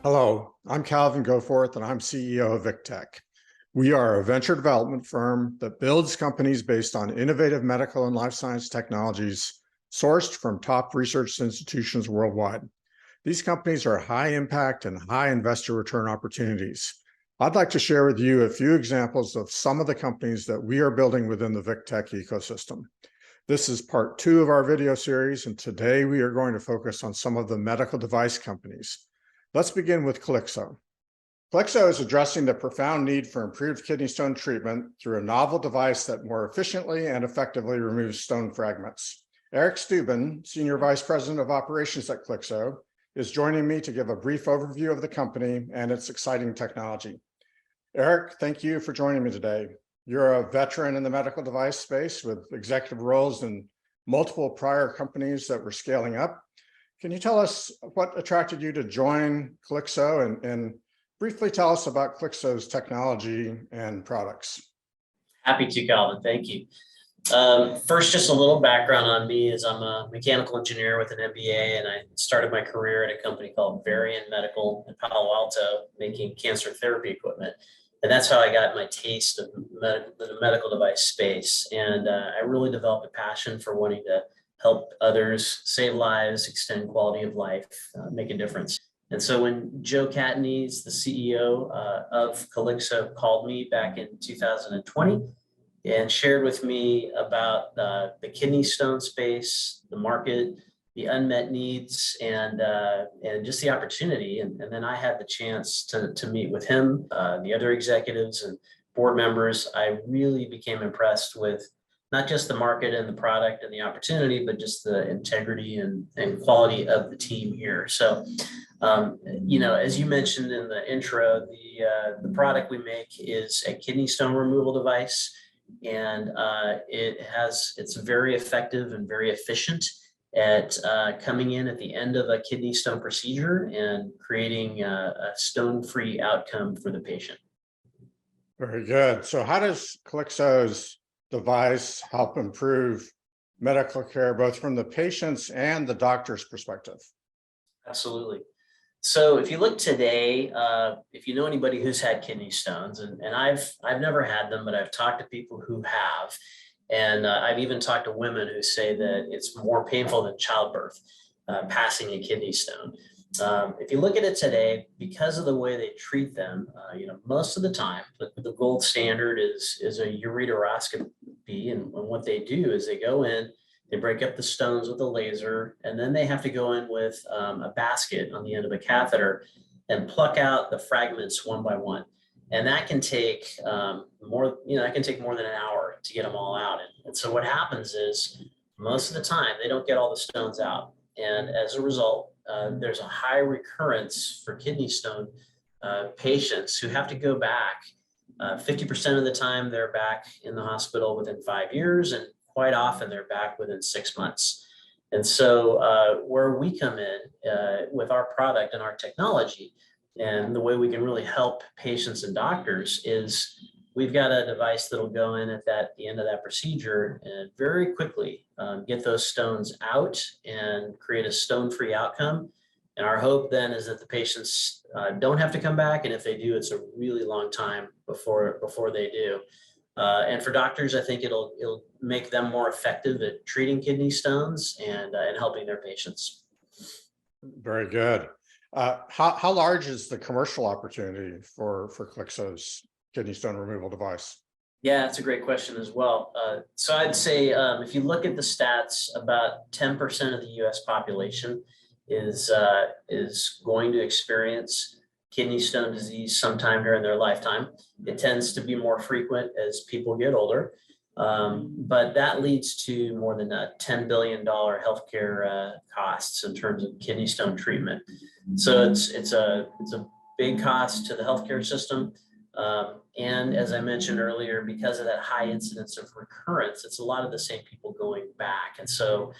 Hello, I'm Calvin Goforth, and I'm CEO of VIC. We are a venture development firm that builds companies based on innovative medical and life science technologies sourced from top research institutions worldwide. These companies are high impact and high investor return opportunities. I'd like to share with you a few examples of some of the companies that we are building within the VIC ecosystem. This is part 2 of our video series, and today we are going to focus on some of the medical device companies. Let's begin with Calyxo. Calyxo is addressing the profound need for improved kidney stone treatment through a novel device that more efficiently and effectively removes stone fragments. Eric Steuben, Senior Vice President of Operations at Calyxo, is joining me to give a brief overview of the company and its exciting technology. Eric, thank you for joining me today. You're a veteran in the medical device space with executive roles in multiple prior companies that were scaling up. Can you tell us what attracted you to join Calyxo and briefly tell us about Calyxo's technology and products? Happy to, Calvin. Thank you. First, just a little background on me is I'm a mechanical engineer with an MBA, and I started my career at a company called Varian Medical in Palo Alto, making cancer therapy equipment. And that's how I got my taste of the medical device space. And I really developed a passion for wanting to help others save lives, extend quality of life, make a difference. And so when Joe Catanese, the CEO of Calyxo, called me back in 2020 and shared with me about the kidney stone space, the market, the unmet needs, and just the opportunity. And then I had the chance to meet with him, the other executives and board members. I really became impressed with not just the market and the product and the opportunity, but just the integrity and quality of the team here. So, as you mentioned in the intro, the product we make is a kidney stone removal device, and it's very effective and very efficient at coming in at the end of a kidney stone procedure and creating a stone-free outcome for the patient. Very good. So how does Calyxo's device help improve medical care, both from the patient's and the doctor's perspective? Absolutely. So if you look today, if you know anybody who's had kidney stones, and I've never had them, but I've talked to people who have, and I've even talked to women who say that it's more painful than childbirth, passing a kidney stone. If you look at it today, because of the way they treat them, most of the time, the gold standard is a ureteroscopy. And what they do is they go in, they break up the stones with a laser, and then they have to go in with a basket on the end of a catheter and pluck out the fragments one by one. And that can take more than an hour to get them all out. And so what happens is most of the time they don't get all the stones out. And as a result, there's a high recurrence for kidney stone patients who have to go back. 50% of the time they're back in the hospital within 5 years, and quite often they're back within 6 months. And so where we come in with our product and our technology, and the way we can really help patients and doctors is we've got a device that'll go in at the end of that procedure and very quickly get those stones out and create a stone-free outcome. And our hope then is that the patients don't have to come back, and if they do, it's a really long time before they do. And for doctors, I think it'll make them more effective at treating kidney stones and helping their patients. Very good. How large is the commercial opportunity for Calyxo's kidney stone removal device? Yeah, that's a great question as well. So I'd say if you look at the stats, about 10% of the U.S. population is going to experience kidney stone disease sometime during their lifetime. It tends to be more frequent as people get older, but that leads to more than a $10 billion healthcare costs in terms of kidney stone treatment. So it's a big cost to the healthcare system. And as I mentioned earlier, because of that high incidence of recurrence, it's a lot of the same people going back. And so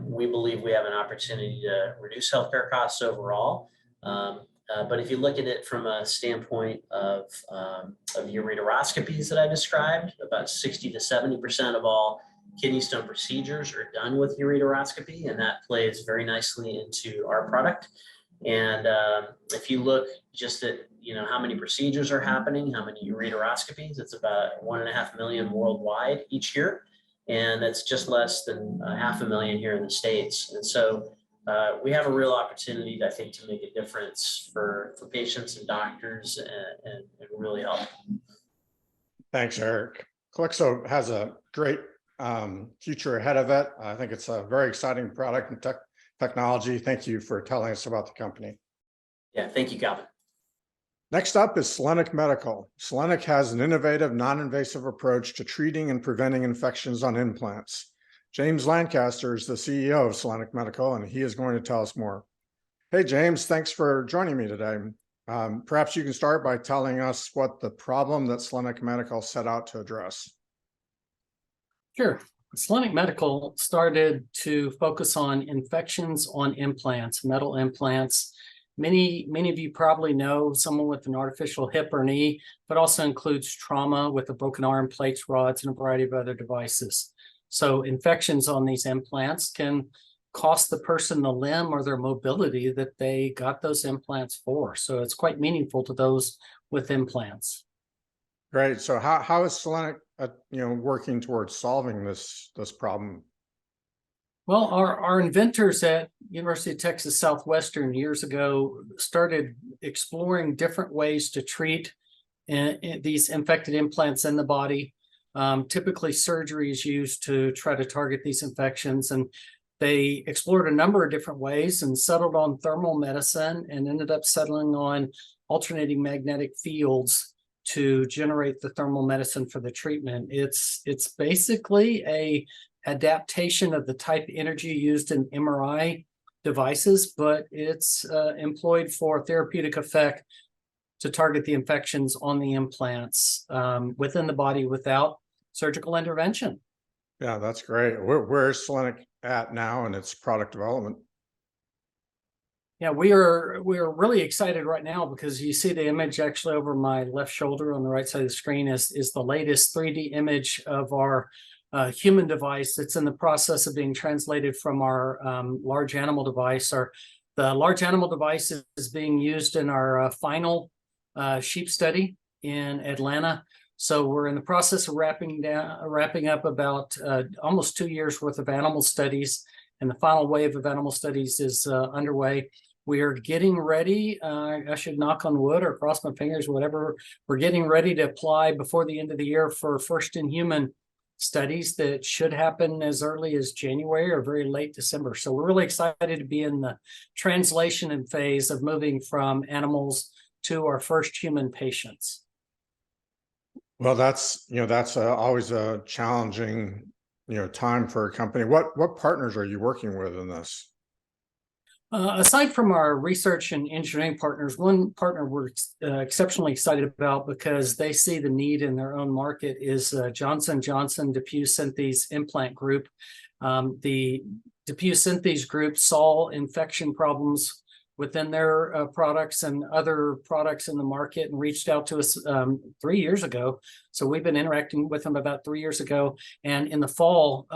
we believe we have an opportunity to reduce healthcare costs overall. But if you look at it from a standpoint of ureteroscopies that I described, about 60 to 70% of all kidney stone procedures are done with ureteroscopy, and that plays very nicely into our product. And if you look just at, how many procedures are happening, how many ureteroscopies, it's about 1.5 million worldwide each year. And that's just less than 500,000 here in the States. And so we have a real opportunity, I think, to make a difference for patients and doctors and really help. Thanks, Eric. Calyxo has a great future ahead of it. I think it's a very exciting product and technology. Thank you for telling us about the company. Yeah, thank you, Calvin. Next up is Selenic Medical. Selenic has an innovative, non-invasive approach to treating and preventing infections on implants. James Lancaster is the CEO of Selenic Medical, and he is going to tell us more. Hey, James, thanks for joining me today. Perhaps you can start by telling us what the problem that Selenic Medical set out to address. Sure. Selenic Medical started to focus on infections on implants, metal implants. Many of you probably know someone with an artificial hip or knee, but also includes trauma with a broken arm, plates, rods, and a variety of other devices. So infections on these implants can cost the person the limb or their mobility that they got those implants for. So it's quite meaningful to those with implants. Great. So how is Selenic, working towards solving this problem? Well, our inventors at University of Texas Southwestern years ago started exploring different ways to treat these infected implants in the body. Typically, surgery is used to try to target these infections, and they explored a number of different ways and settled on thermal medicine and ended up settling on alternating magnetic fields to generate the thermal medicine for the treatment. It's basically a adaptation of the type of energy used in MRI devices, but it's employed for therapeutic effect to target the infections on the implants within the body without surgical intervention. Yeah, that's great. Where's Selenic at now in its product development? Yeah, we're really excited right now because you see the image actually over my left shoulder on the right side of the screen is the latest 3D image of our human device. It's in the process of being translated from our large animal device. The large animal device is being used in our final sheep study in Atlanta. So we're in the process of wrapping up about almost 2 years worth of animal studies, and the final wave of animal studies is underway. We are getting ready. I should knock on wood or cross my fingers, whatever. We're getting ready to apply before the end of the year for first in human studies that should happen as early as January or very late December. So we're really excited to be in the translation and phase of moving from animals to our first human patients. Well, that's always a challenging time for a company. What partners are you working with in this? Aside from our research and engineering partners, one partner we're exceptionally excited about because they see the need in their own market is Johnson & Johnson DePuy Synthes Implant Group. The DePuy Synthes Group saw infection problems within their products and other products in the market and reached out to us 3 years ago. So we've been interacting with them about 3 years ago. And in the fall,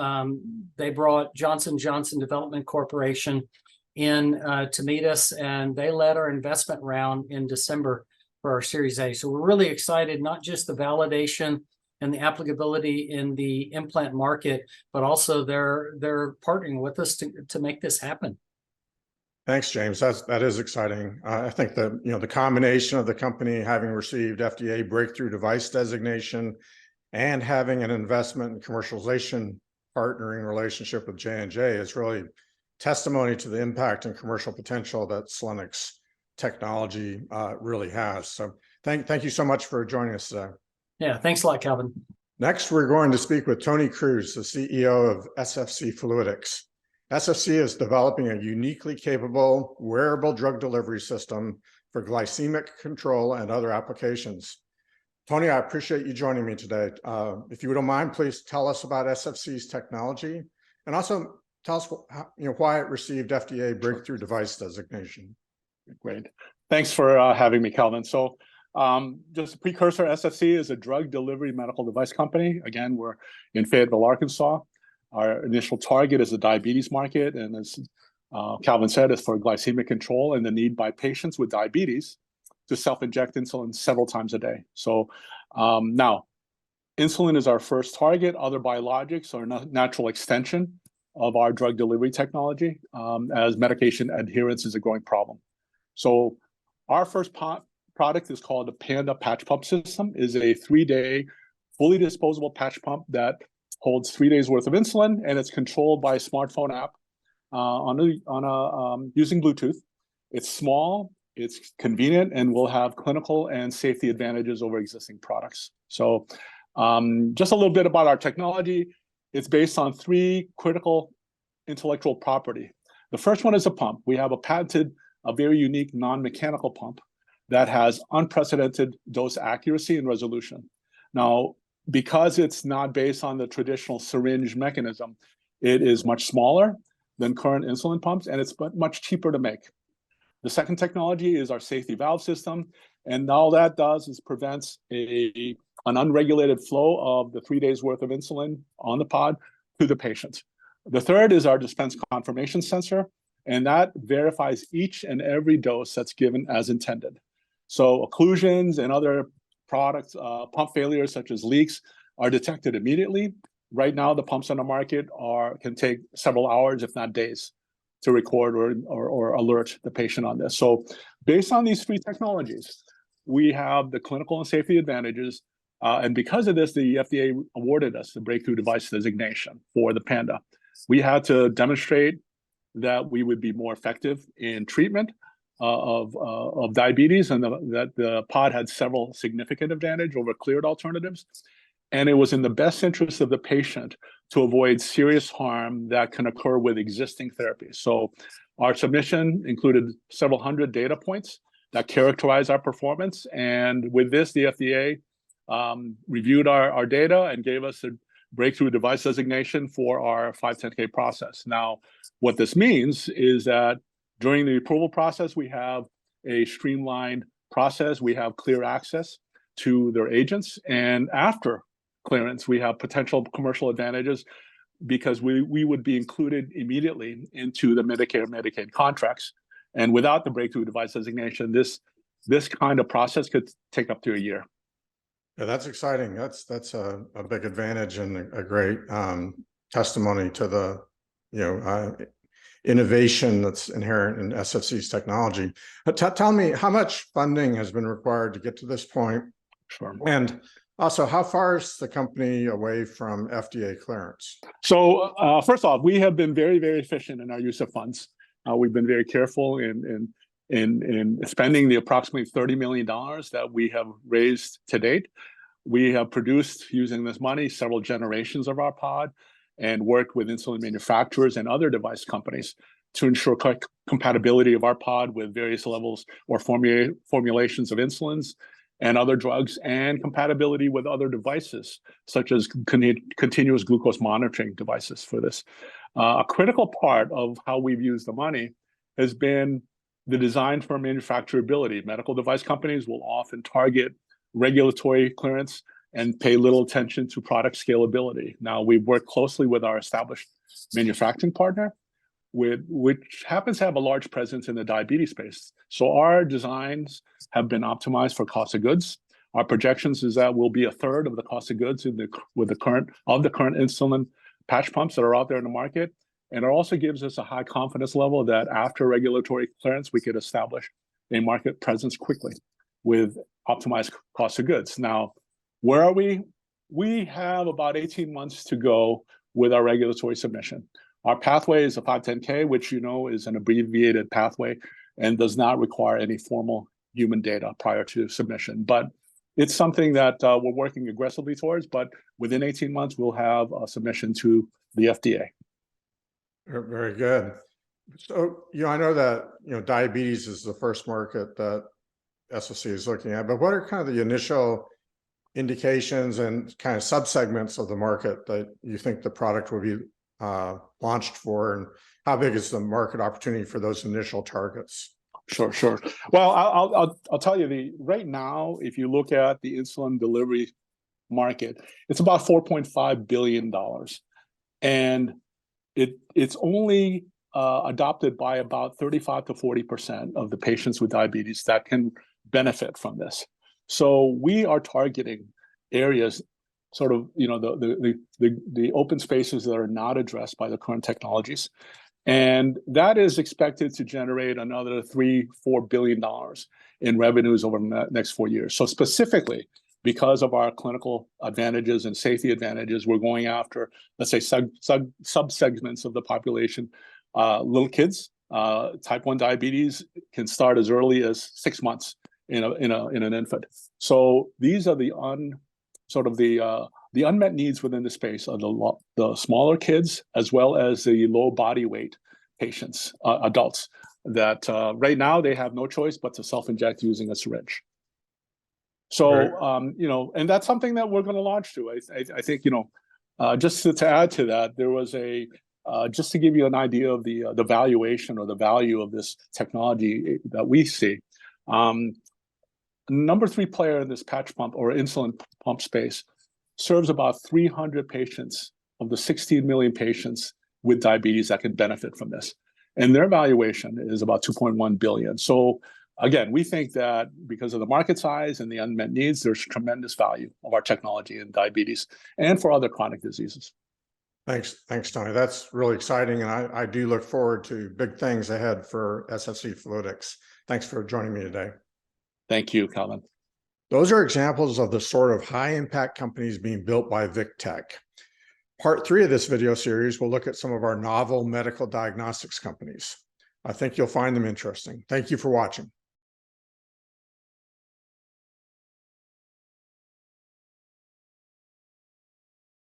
they brought Johnson & Johnson Development Corporation in to meet us, and they led our investment round in December for our Series A. So we're really excited, not just the validation and the applicability in the implant market, but also they're partnering with us to make this happen. Thanks, James. That is exciting. I think that the combination of the company having received FDA breakthrough device designation and having an investment and commercialization partnering relationship with J&J is really testimony to the impact and commercial potential that Selenic's technology really has. So thank you so much for joining us today. Yeah, thanks a lot, Calvin. Next, we're going to speak with Tony Cruz, the CEO of SFC Fluidics. SFC is developing a uniquely capable wearable drug delivery system for glycemic control and other applications. Tony, I appreciate you joining me today. If you don't mind, please tell us about SFC's technology and also tell us why it received FDA breakthrough device designation. Great. Thanks for having me, Calvin. So just a precursor, SFC is a drug delivery medical device company. Again, we're in Fayetteville, Arkansas. Our initial target is the diabetes market. And as Calvin said, is for glycemic control and the need by patients with diabetes to self-inject insulin several times a day. So now, insulin is our first target. Other biologics are a natural extension of our drug delivery technology, as medication adherence is a growing problem. So our first product is called the Panda patch pump system. Is a 3-day fully disposable patch pump that holds 3 days worth of insulin, and it's controlled by a smartphone app using Bluetooth. It's small, it's convenient, and will have clinical and safety advantages over existing products. So just a little bit about our technology. It's based on 3 critical intellectual property. The first one is a pump. We have a very unique non-mechanical pump that has unprecedented dose accuracy and resolution. Now, because it's not based on the traditional syringe mechanism, it is much smaller than current insulin pumps, and it's much cheaper to make. The second technology is our safety valve system, and all that does is prevents an unregulated flow of the 3 days worth of insulin on the pod to the patient. The third is our dispense confirmation sensor, and that verifies each and every dose that's given as intended. So occlusions and other products, pump failures such as leaks, are detected immediately. Right now, the pumps on the market can take several hours, if not days, to record or alert the patient on this. So based on these 3 technologies, we have the clinical and safety advantages. And because of this, the FDA awarded us the breakthrough device designation for the Panda. We had to demonstrate that we would be more effective in treatment of diabetes, and that the pod had several significant advantages over cleared alternatives. And it was in the best interest of the patient to avoid serious harm that can occur with existing therapies. So our submission included several hundred data points that characterize our performance. And with this, the FDA reviewed our data and gave us a breakthrough device designation for our 510(k) process. Now, what this means is that during the approval process, we have a streamlined process. We have clear access to their agents. And after clearance, we have potential commercial advantages because we would be included immediately into the Medicare and Medicaid contracts. And without the breakthrough device designation, this kind of process could take up to a year. Yeah, that's exciting. That's a big advantage and a great testimony to the innovation that's inherent in SFC's technology. But tell me, how much funding has been required to get to this point? Sure. And also, how far is the company away from FDA clearance? So first off, we have been very, very efficient in our use of funds. We've been very careful in spending the approximately $30 million that we have raised to date. We have produced, using this money, several generations of our pod and worked with insulin manufacturers and other device companies to ensure compatibility of our pod with various levels or formulations of insulins and other drugs, and compatibility with other devices, such as continuous glucose monitoring devices for this. A critical part of how we've used the money has been the design for manufacturability. Medical device companies will often target regulatory clearance and pay little attention to product scalability. Now, we've worked closely with our established manufacturing partner, which happens to have a large presence in the diabetes space. So our designs have been optimized for cost of goods. Our projections is that will be 1/3 of the cost of goods with the current insulin patch pumps that are out there in the market. And it also gives us a high confidence level that after regulatory clearance, we could establish a market presence quickly with optimized cost of goods. Now, where are we? We have about 18 months to go with our regulatory submission. Our pathway is a 510(k), which is an abbreviated pathway and does not require any formal human data prior to submission. But it's something that we're working aggressively towards, but within 18 months, we'll have a submission to the FDA. Very good. So, I know that, diabetes is the first market that SFC is looking at, but what are kind of the initial indications and kind of subsegments of the market that you think the product will be launched for, and how big is the market opportunity for those initial targets? Sure. Well, I'll tell you, right now, if you look at the insulin delivery market, it's about $4.5 billion. And it's only adopted by about 35 to 40% of the patients with diabetes that can benefit from this. So we are targeting areas, sort of, you know, the open spaces that are not addressed by the current technologies. And that is expected to generate another $3-4 billion in revenues over the next 4 years. So specifically, because of our clinical advantages and safety advantages, we're going after, let's say, subsegments of the population. Little kids, type 1 diabetes can start as early as 6 months in an infant. So these are the unmet needs within the space are the smaller kids, as well as the low body weight patients, adults, that right now they have no choice but to self-inject using a syringe. So, Right. you know, and that's something that we're going to launch to. I think, you know, just to add to that, there was just to give you an idea of the valuation or the value of this technology that we see. Number 3 player in this patch pump or insulin pump space serves about 300 patients of the 16 million patients with diabetes that can benefit from this. And their valuation is about 2.1 billion. So again, we think that because of the market size and the unmet needs, there's tremendous value of our technology in diabetes and for other chronic diseases. Thanks, Tony. That's really exciting. And I do look forward to big things ahead for SSE Fluidics. Thanks for joining me today. Thank you, Calvin. Those are examples of the sort of high impact companies being built by VIC. Part 3 of this video series will look at some of our novel medical diagnostics companies. I think you'll find them interesting. Thank you for watching.